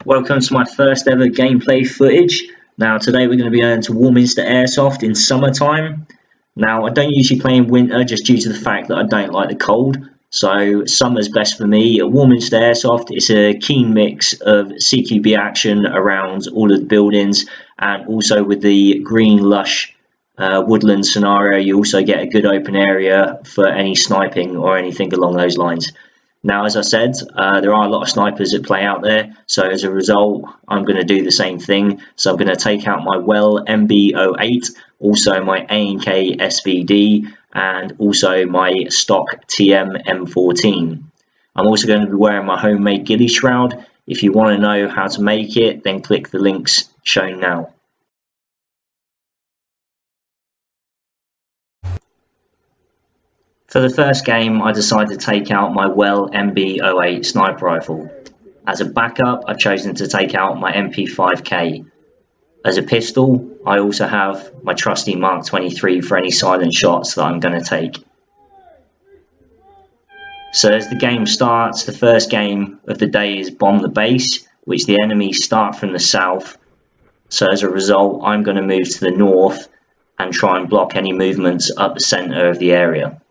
Welcome to my first ever gameplay footage. Now today we're going to be going to Warminster Airsoft in summertime. Now I don't usually play in winter just due to the fact that I don't like the cold. So summer's best for me. At Warminster Airsoft it's a keen mix of CQB action around all of the buildings, and also with the green lush woodland scenario you also get a good open area for any sniping or anything along those lines. Now, as I said, there are a lot of snipers that play out there, so as a result, I'm going to do the same thing. So I'm going to take out my Well MB01, also my A&K SVD, and also my stock TM M14. I'm also going to be wearing my homemade ghillie shroud. If you want to know how to make it, then click the links shown now. For the first game, I decided to take out my Well MB01 sniper rifle. As a backup, I've chosen to take out my MP5K. As a pistol, I also have my trusty Mark 23 for any silent shots that I'm going to take. So as the game starts, the first game of the day is Bomb the Base, which the enemies start from the south. So as a result, I'm going to move to the north and try and block any movements up the centre of the area.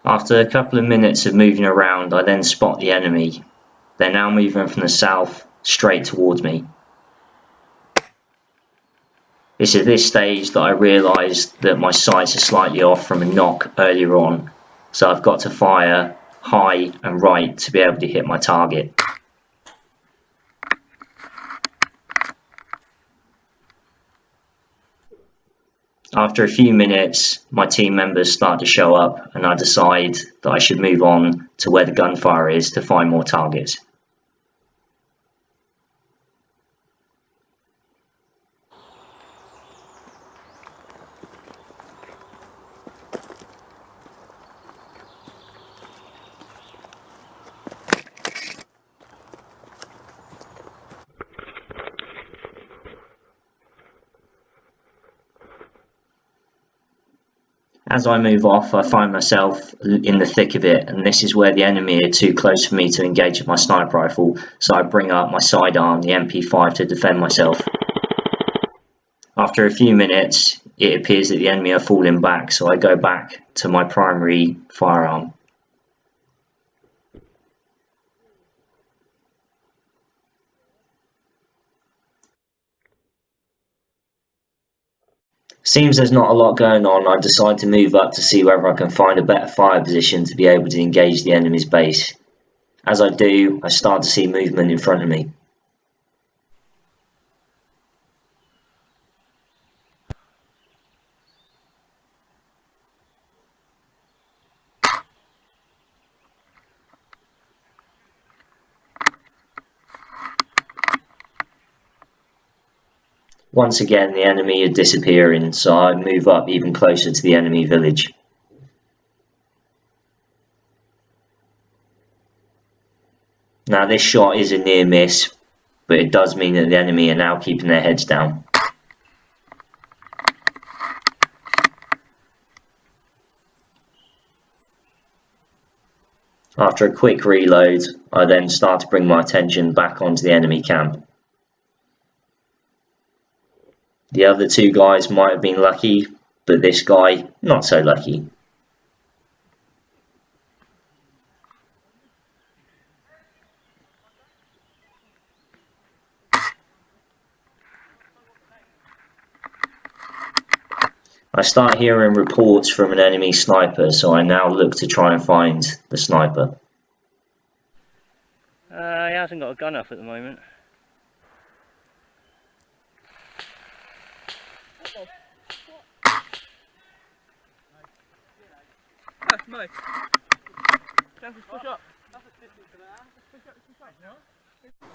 After a couple of minutes of moving around, I then spot the enemy. They're now moving from the south straight towards me. It's at this stage that I realised that my sights are slightly off from a knock earlier on, so I've got to fire high and right to be able to hit my target. After a few minutes, my team members start to show up, and I decide that I should move on to where the gunfire is to find more targets. As I move off, I find myself in the thick of it, and this is where the enemy are too close for me to engage with my sniper rifle, so I bring up my sidearm, the MP5, to defend myself. After a few minutes, it appears that the enemy are falling back, so I go back to my primary firearm. Seems there's not a lot going on. I decide to move up to see whether I can find a better fire position to be able to engage the enemy's base. As I do, I start to see movement in front of me. Once again, the enemy are disappearing, so I move up even closer to the enemy village. Now this shot is a near miss, but it does mean that the enemy are now keeping their heads down. After a quick reload, I then start to bring my attention back onto the enemy camp. The other two guys might have been lucky, but this guy, not so lucky. I start hearing reports from an enemy sniper, so I now look to try and find the sniper. He hasn't got a gun up at the moment.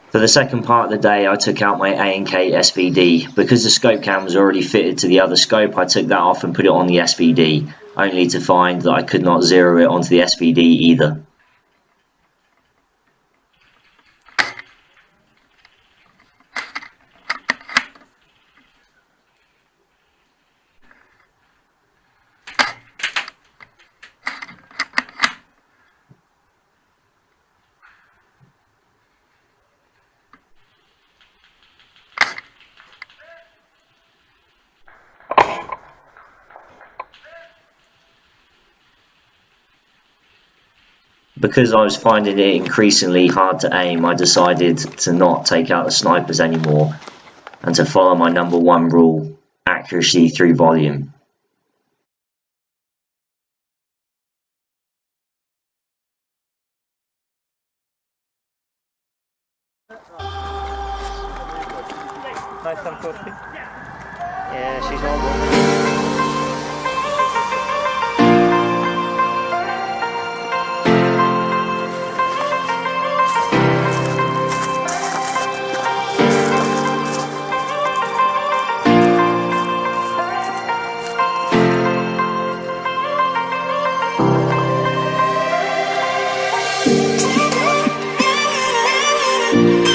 For the second part of the day, I took out my A&K SVD. Because the scope cam was already fitted to the other scope, I took that off and put it on the SVD. only to find that I could not zero it onto the SVD either. Because I was finding it increasingly hard to aim, I decided to not take out the snipers anymore and to follow my #1 rule, accuracy through volume. Nice one, Courtney. Yeah, she's on one. Thank you.